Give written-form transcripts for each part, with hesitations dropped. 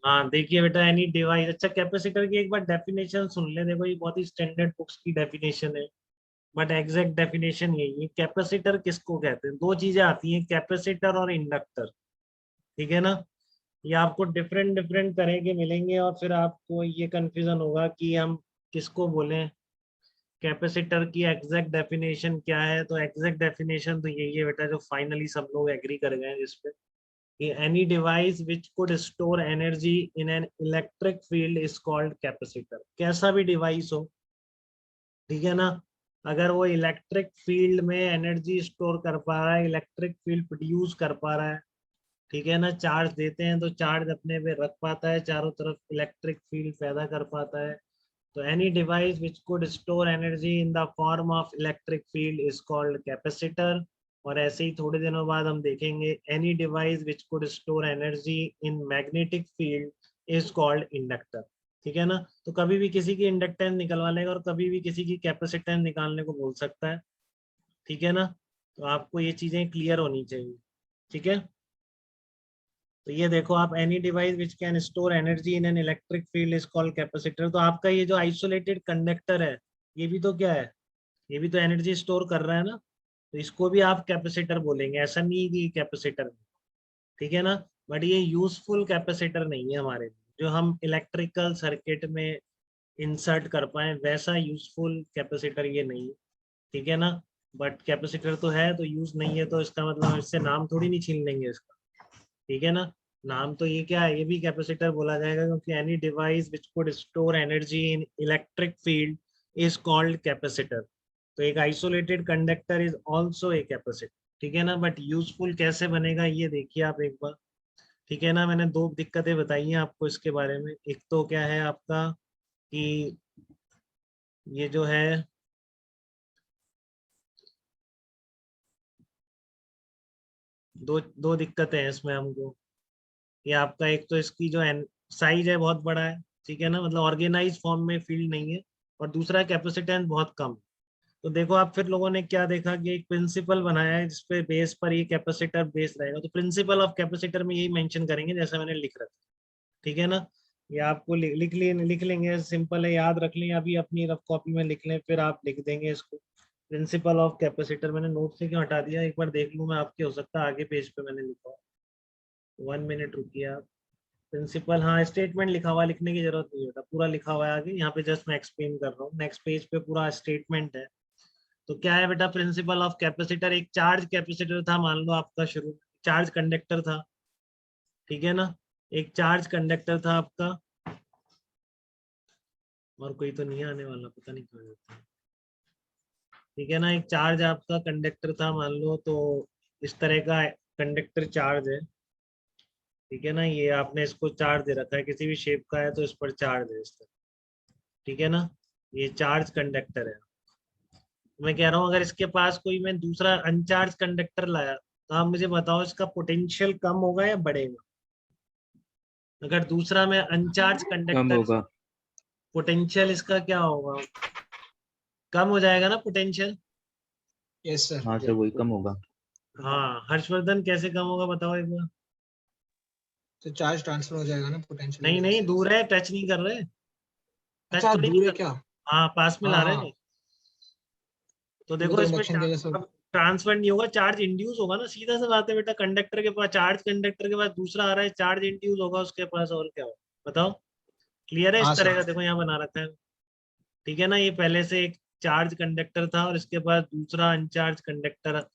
हाँ देखिए बेटा, एनी डिवाइस। अच्छा, कैपेसिटर की एक बार डेफिनेशन सुन ले। देखो ये बहुत ही स्टैंडर्ड बुक्स की डेफिनेशन है, बट एग्जैक्ट डेफिनेशन यही है। कैपेसिटर किसको कहते हैं? दो चीजें आती हैं, कैपेसिटर और इंडक्टर। ठीक है ना? ये आपको डिफरेंट डिफरेंट तरह के मिलेंगे और फिर आपको ये कंफ्यूजन होगा कि हम किसको बोलें। कैपेसिटर की एग्जैक्ट डेफिनेशन क्या है? तो एग्जैक्ट डेफिनेशन तो यही है बेटा, जो फाइनली सब लोग एग्री कर गए हैं जिसपे, कि any device which could store energy in an electric field is called capacitor. कैसा भी डिवाइस हो, ठीक है ना, अगर वो इलेक्ट्रिक फील्ड में एनर्जी स्टोर कर पा रहा है, इलेक्ट्रिक फील्ड प्रोड्यूस कर पा रहा है, ठीक है ना, चार्ज देते हैं तो चार्ज अपने पे रख पाता है, चारों तरफ इलेक्ट्रिक फील्ड पैदा कर पाता है, तो any device which could store energy in the form of electric field is called capacitor. और ऐसे ही थोड़े दिनों बाद हम देखेंगे any device which could store energy in magnetic field is called inductor. ठीक है ना? तो कभी भी किसी की इंडक्टेंस निकलवा लेगा और कभी भी किसी की कैपेसिटेंस निकालने को बोल सकता है। ठीक है ना? तो आपको ये चीजें क्लियर होनी चाहिए। ठीक है? तो ये देखो आप, any device which can store energy in an electric field is called capacitor. तो आपका ये जो आइसोलेटेड कंडक्टर है, ये भी तो क्या है? ये भी तो एनर्जी स्टोर कर रहा है ना, तो इसको भी आप कैपेसिटर बोलेंगे। ऐसा नहीं कि कैपेसिटर नहीं। ठीक है ना? बट ये यूजफुल कैपेसिटर नहीं है हमारे लिए, जो हम इलेक्ट्रिकल सर्किट में इंसर्ट कर पाए वैसा यूजफुल कैपेसिटर ये नहीं है। ठीक है ना? बट कैपेसिटर तो है, तो यूज नहीं है तो इसका मतलब हम इससे नाम थोड़ी नहीं छीन लेंगे इसका। ठीक है ना? नाम तो ये क्या है, ये भी कैपेसिटर बोला जाएगा, क्योंकि any device which could store energy in electric field is called capacitor. तो एक isolated conductor is also a capacitor. ठीक है ना? बट यूजफुल कैसे बनेगा ये देखिए आप एक बार। ठीक है ना? मैंने दो दिक्कतें बताई हैं आपको इसके बारे में। एक तो क्या है आपका, कि ये जो है, दो दो दिक्कतें हैं इसमें हमको। ये आपका एक तो इसकी जो साइज है बहुत बड़ा है, ठीक है ना, मतलब ऑर्गेनाइज फॉर्म में फील्ड नहीं है। और दूसरा कैपेसिटेंस बहुत कम। तो देखो आप, फिर लोगों ने क्या देखा कि एक प्रिंसिपल बनाया है जिसपे बेस पर ये कैपेसिटर बेस रहेगा, तो प्रिंसिपल ऑफ कैपेसिटर में यही मेंशन करेंगे जैसा मैंने लिख रखा है। ठीक है ना? ये आपको लिख लेंगे, सिंपल है, याद रख लें, अभी अपनी रफ कॉपी में लिख लें, फिर आप लिख देंगे इसको। प्रिंसिपल ऑफ कैपेसिटर मैंने नोट से क्यों हटा दिया, एक बार देख लूँ मैं आपके, हो सकता है आगे पेज पे मैंने लिखा हो। 1 मिनट रुकिए आप। प्रिंसिपल, हाँ, स्टेटमेंट लिखा हुआ है, लिखने की जरूरत नहीं होता, पूरा लिखा हुआ है आगे, यहाँ पे जस्ट मैं एक्सप्लेन कर रहा हूँ। नेक्स्ट पेज पे पूरा स्टेटमेंट है। तो क्या है बेटा प्रिंसिपल ऑफ कैपेसिटर? एक चार्ज कैपेसिटर था मान लो आपका, शुरू चार्ज कंडक्टर था। ठीक है ना? एक चार्ज कंडक्टर था आपका, और कोई तो नहीं आने वाला, पता नहीं कहाँ जाता है। ठीक है ना? एक चार्ज आपका कंडक्टर था मान लो, तो इस तरह का कंडक्टर चार्ज है। ठीक है ना? ये आपने इसको चार्ज दे रखा है, किसी भी शेप का है तो इस पर चार्ज है इस तरह। ठीक है ना? ये चार्ज कंडक्टर है। मैं कह रहा हूँ अगर इसके पास कोई मैं दूसरा अनचार्ज कंडक्टर लाया, तो आप मुझे बताओ इसका पोटेंशियल कम होगा या बढ़ेगा? अगर दूसरा मैं अनचार्ज कम कंडक्टर, होगा। पोटेंशियल इसका क्या होगा? कम हो जाएगा ना पोटेंशियल? यस सर, हाँ सर, वही कम होगा। हाँ हर्षवर्धन, कैसे कम होगा बताओ एक बार। तो चार्ज ट्रांसफर हो जाएगा ना पोटेंशियल की नहीं वजह नहीं, से। दूर है, टच नहीं कर रहे, टच अच्छा थोड़ी नहीं दूर है कर। क्या? हाँ पास में हाँ ला रहे हाँ, हैं। तो वो देखो तो इसमें इंडक्शन के जैसे। अब ट्रांसफर नहीं होगा, चार्ज इंड्यूस होगा ना, सीधा सा बात है बेटा। कंडक्टर के पास चार्ज, कंडक्टर के पास दूसरा आ रहा है, चार्ज इंड्यूस होगा उसके पास, और क्या होगा बताओ? क्लियर है? हाँ इस तरह सर। का देखो यहाँ बना रखा है। ठीक है ना? ये पहले से एक चार्ज कंडक्टर था और इसके बाद दूसरा अनचार्ज कंडक्टर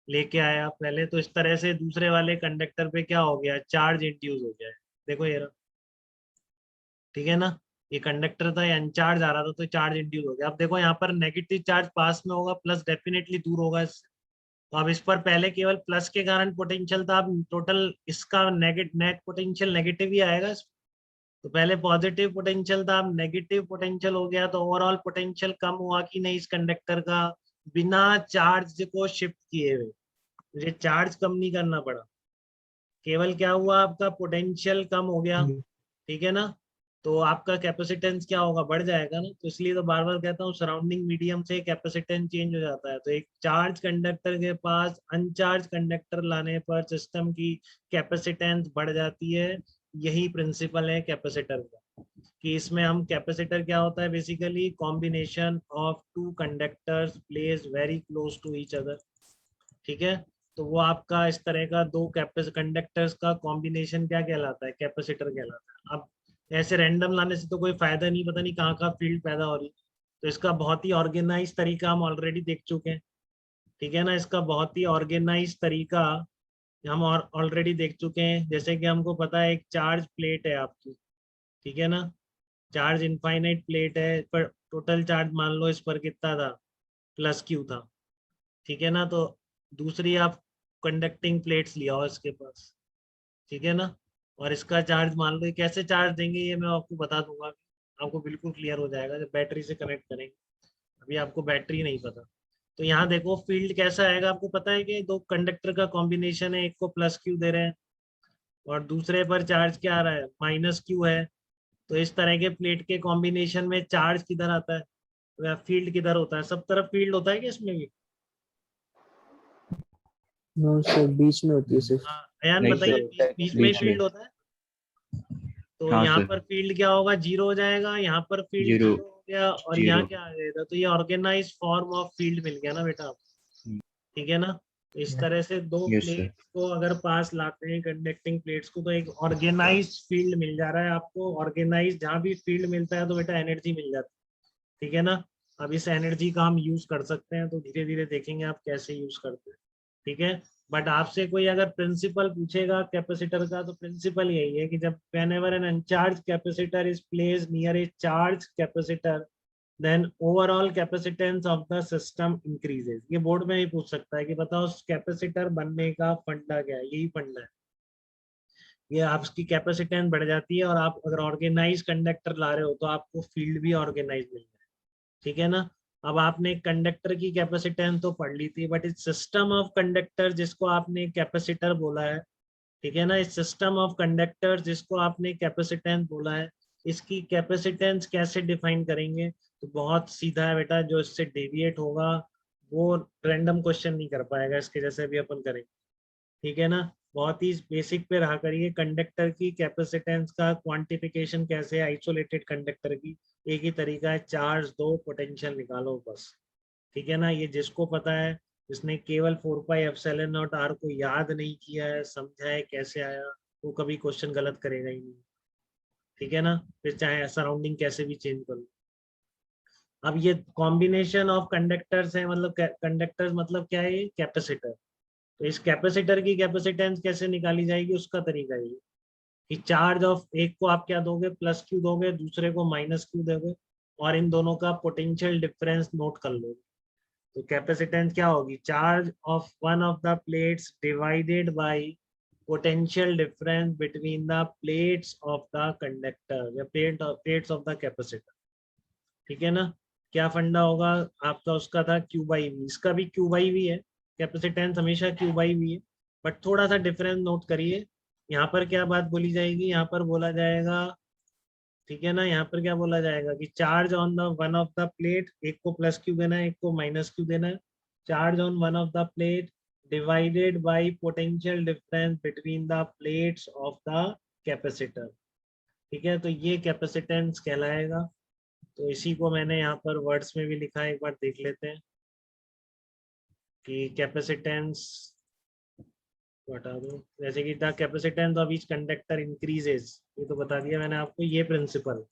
लेके आया पहले, तो इस तरह से दूसरे वाले कंडक्टर पे क्या हो गया, चार्ज इंड्यूस हो गया है। देखो ये रहा। ठीक है ना? ये कंडक्टर था, ये अनचार्ज आ रहा था, तो चार्ज इंड्यूस हो गया। अब देखो यहाँ पर नेगेटिव चार्ज पास में होगा, प्लस डेफिनेटली दूर होगा इससे। तो अब इस पर पहले केवल प्लस के कारण पोटेंशियल था, अब टोटल इसका नेट पोटेंशियल नेगेटिव ही आएगा। तो पहले पॉजिटिव पोटेंशियल था, अब नेगेटिव पोटेंशियल हो गया, तो ओवरऑल पोटेंशियल कम हुआ कि नहीं इस कंडक्टर का, बिना चार्ज को शिफ्ट किए हुए। मुझे चार्ज कम नहीं करना पड़ा, केवल क्या हुआ, आपका पोटेंशियल कम हो गया। ठीक है ना? तो आपका कैपेसिटेंस क्या होगा, बढ़ जाएगा ना। तो इसलिए तो बार बार कहता हूँ, सराउंडिंग मीडियम से कैपेसिटेंस चेंज हो जाता है। तो एक चार्ज कंडक्टर के पास अनचार्ज कंडक्टर लाने पर सिस्टम की कैपेसिटेंस बढ़ जाती है, यही प्रिंसिपल है कैपेसिटर का, कि इसमें हम कैपेसिटर क्या होता है basically combination of two conductors place very close to each other. ठीक है, तो वो आपका इस तरह का दो कंडक्टर्स का कॉम्बिनेशन क्या कहलाता है, कैपेसिटर कहलाता है। अब ऐसे रैंडम लाने से तो कोई फायदा नहीं, पता नहीं कहाँ कहाँ फील्ड पैदा हो रही। तो इसका बहुत ही ऑर्गेनाइज तरीका हम ऑलरेडी देख चुके हैं। ठीक है ना, इसका बहुत ही ऑर्गेनाइज तरीका हम ऑलरेडी देख चुके हैं। जैसे कि हमको पता है एक चार्ज प्लेट है आपकी, ठीक है ना, चार्ज इनफाइनाइट प्लेट है, पर टोटल चार्ज मान लो इस पर कितना था, प्लस क्यू था। ठीक है ना, तो दूसरी आप कंडक्टिंग प्लेट्स लिया हो इसके पास, ठीक है ना, और इसका चार्ज मान लो, ये कैसे चार्ज देंगे ये मैं आपको बता दूंगा, आपको बिल्कुल क्लियर हो जाएगा जब बैटरी से कनेक्ट करेंगे। अभी आपको बैटरी नहीं पता। तो यहाँ देखो फील्ड कैसा आएगा, आपको पता है कि दो कंडक्टर का कॉम्बिनेशन है, एक को प्लस क्यू दे रहे हैं और दूसरे पर चार्ज क्या आ रहा है, माइनस क्यू है। तो इस तरह के प्लेट के कॉम्बिनेशन में चार्ज किधर आता है, या फील्ड किधर होता है, सब तरफ फील्ड होता है कि इसमें भी। नो सर, बीच में होती है सिर्फ। हाँ अयान नहीं बताइए, सर, बीच में ही बीच में। फील्ड होता है। तो हाँ यहाँ सर, पर फील्ड क्या होगा, जीरो हो जाएगा, यहाँ पर फील्ड जीरो, जीरो हो गया और यहाँ जीरो। क्या आ गया, तो ये ऑर्गेनाइज फॉर्म ऑफ फील्ड मिल गया ना बेटा आपको। ठीक है ना, इस तरह से दो यस सर। प्लेट्स को अगर पास लाते हैं कंडक्टिंग प्लेट्स को, तो एक ऑर्गेनाइज फील्ड मिल जा रहा है आपको। ऑर्गेनाइज जहाँ भी फील्ड मिलता है तो बेटा एनर्जी मिल जाती है। ठीक है ना, अब इस एनर्जी का हम यूज कर सकते हैं, तो धीरे धीरे देखेंगे आप कैसे यूज करते हैं। ठीक है, बट आपसे कोई अगर प्रिंसिपल पूछेगा कैपेसिटर का, तो प्रिंसिपल यही है कि जब whenever an uncharged capacitor is placed near a charged capacitor, then overall capacitance of the system increases। ये बोर्ड में ही पूछ सकता है कि बताओ कैपेसिटर बनने का फंडा क्या है, यही फंडा है। ये आपकी कैपेसिटेंस बढ़ जाती है और आप अगर ऑर्गेनाइज कंडक्टर ला रहे हो तो आपको फील्ड भी ऑर्गेनाइज मिल जाए। ठीक है ना, अब आपने कंडक्टर की कैपेसिटेंस तो पढ़ ली थी, बट इस सिस्टम ऑफ कंडक्टर जिसको आपने कैपेसिटर बोला है, ठीक है ना, इस सिस्टम ऑफ कंडक्टर जिसको आपने कैपेसिटेंस बोला है, इसकी कैपेसिटेंस कैसे डिफाइन करेंगे। तो बहुत सीधा है बेटा, जो इससे डेविएट होगा वो रैंडम क्वेश्चन नहीं कर पाएगा इसके जैसे भी अपन करेंगे। ठीक है ना, बहुत ही बेसिक पे रहा करिए। कंडक्टर की कैपेसिटेंस का क्वांटिफिकेशन कैसे है, आइसोलेटेड कंडक्टर की एक ही तरीका है, चार्ज दो पोटेंशियल निकालो बस। ठीक है ना, ये जिसको पता है, जिसने केवल 4πε0r को याद नहीं किया है, समझा है कैसे आया, वो कभी क्वेश्चन गलत करेगा ही नहीं। ठीक है ना, फिर चाहे सराउंडिंग कैसे भी चेंज करो। अब ये कॉम्बिनेशन ऑफ कंडक्टर्स है, मतलब कंडक्टर्स मतलब क्या है, कैपेसिटर। तो इस कैपेसिटर की कैपेसिटेंस कैसे निकाली जाएगी, उसका तरीका ये कि चार्ज ऑफ एक को आप क्या दोगे, प्लस क्यू दोगे, दूसरे को माइनस क्यू दोगे, और इन दोनों का पोटेंशियल डिफरेंस नोट कर लोगे। तो कैपेसिटेंस क्या होगी, charge of one of the plates divided by potential difference between the plates of the conductor या प्लेट्स ऑफ द कैपेसिटर। ठीक है ना, क्या फंडा होगा आपका, उसका था क्यू बाई वी, इसका भी क्यू बाई वी है, कैपेसिटेंस हमेशा क्यू बाई वी है, बट थोड़ा सा डिफरेंस नोट करिए। यहाँ पर क्या बात बोली जाएगी, यहाँ पर बोला जाएगा, ठीक है ना, यहाँ पर क्या बोला जाएगा कि charge on the one of the plate, एक को प्लस क्यू देना है, एक को माइनस क्यू देना है, charge on one of the plate divided by potential difference between the plates of the capacitor. ठीक है, तो ये कैपेसिटेंस कहलाएगा। तो इसी को मैंने यहाँ पर वर्ड्स में भी लिखा है, एक बार देख लेते हैं कि कैपेसिटेंस बता दो, जैसे कि the capacitance of each conductor increases, ये तो बता दिया मैंने आपको, ये प्रिंसिपल।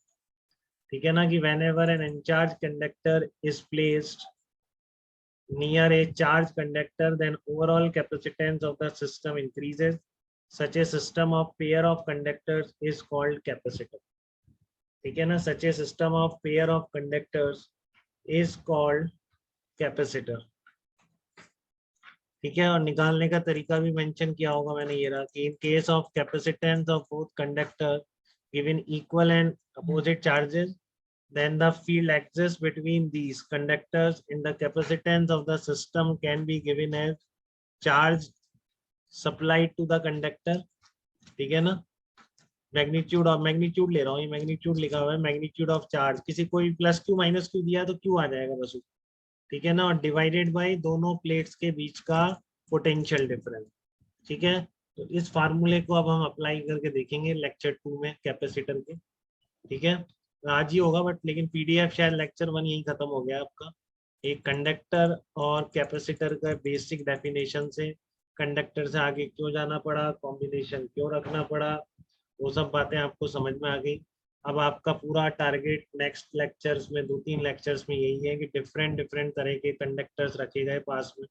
ठीक है ना, कि whenever an uncharged conductor is placed near a charge conductor, then overall capacitance of the system increases. Such a system of pair of conductors is called capacitor. ठीक है ना, such a system of pair of conductors is called capacitor. ठीक है, और निकालने का तरीका भी मेंशन किया होगा मैंने, ये रहा कि in case of capacitance of both conductor given equal and opposite charges, then the field exists between these conductors in the capacitance of the system can be given as charge supplied to the conductor। ठीक है ना, magnitude of, magnitude ले रहा हूँ, ये magnitude लिखा हुआ है, मैग्नीट्यूड ऑफ चार्ज, किसी कोई प्लस क्यू माइनस क्यू दिया तो क्यू आ जाएगा बस। ठीक है ना, और डिवाइडेड बाय दोनों प्लेट्स के बीच का पोटेंशियल डिफरेंस। ठीक है, तो इस फार्मूले को अब हम अप्लाई करके देखेंगे लेक्चर 2 में कैपेसिटर के, ठीक है। आज ही होगा बट लेकिन पीडीएफ शायद लेक्चर 1 यही खत्म हो गया आपका। एक कंडक्टर और कैपेसिटर का बेसिक डेफिनेशन से कंडक्टर से आगे क्यों जाना पड़ा, कॉम्बिनेशन क्यों रखना पड़ा, वो सब बातें आपको समझ में आ गई। अब आपका पूरा टारगेट नेक्स्ट लेक्चर्स में 2-3 लेक्चर्स में यही है कि डिफरेंट डिफरेंट तरह के कंडक्टर्स रखे गए पास में।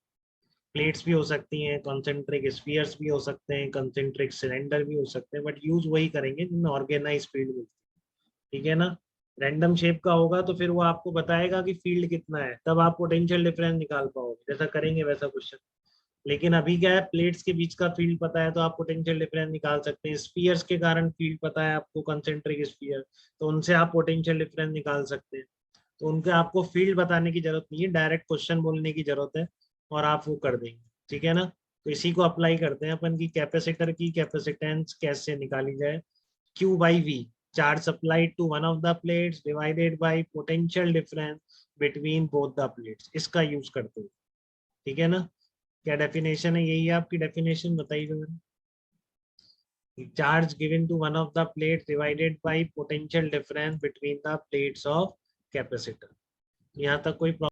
प्लेट्स भी हो सकती हैं, कॉन्सेंट्रिक स्फीयर्स भी हो सकते हैं, कॉन्सेंट्रिक सिलेंडर भी हो सकते हैं, बट यूज वही करेंगे जिनमें ऑर्गेनाइज फील्ड मिलती है, ठीक है ना। रैंडम शेप का होगा तो फिर वो आपको बताएगा कि फील्ड कितना है, तब आप पोटेंशियल डिफरेंस निकाल पाओगे, जैसा करेंगे वैसा क्वेश्चन। लेकिन अभी क्या है, प्लेट्स के बीच का फील्ड पता है तो आप पोटेंशियल डिफरेंस निकाल सकते हैं। स्फीयर्स के कारण फील्ड पता है आपको, कॉन्सेंट्रिक स्फीयर, तो उनसे आप पोटेंशियल डिफरेंस निकाल सकते हैं। तो उनके आपको फील्ड बताने की जरूरत नहीं है, डायरेक्ट क्वेश्चन बोलने की जरूरत है और आप वो कर देंगे, ठीक है ना। तो इसी को अप्लाई करते हैं अपन की कैपेसिटर की कैपेसिटेंस कैसे निकाली जाए। Q by V, charge supplied to one of the plates divided by potential difference between both the plates, इसका यूज करते हैं, ठीक है ना। क्या डेफिनेशन है, यही है आपकी डेफिनेशन, बताइए मैंने। Charge given to one of the plate divided by potential difference between the plates of capacitor. यहाँ तक कोई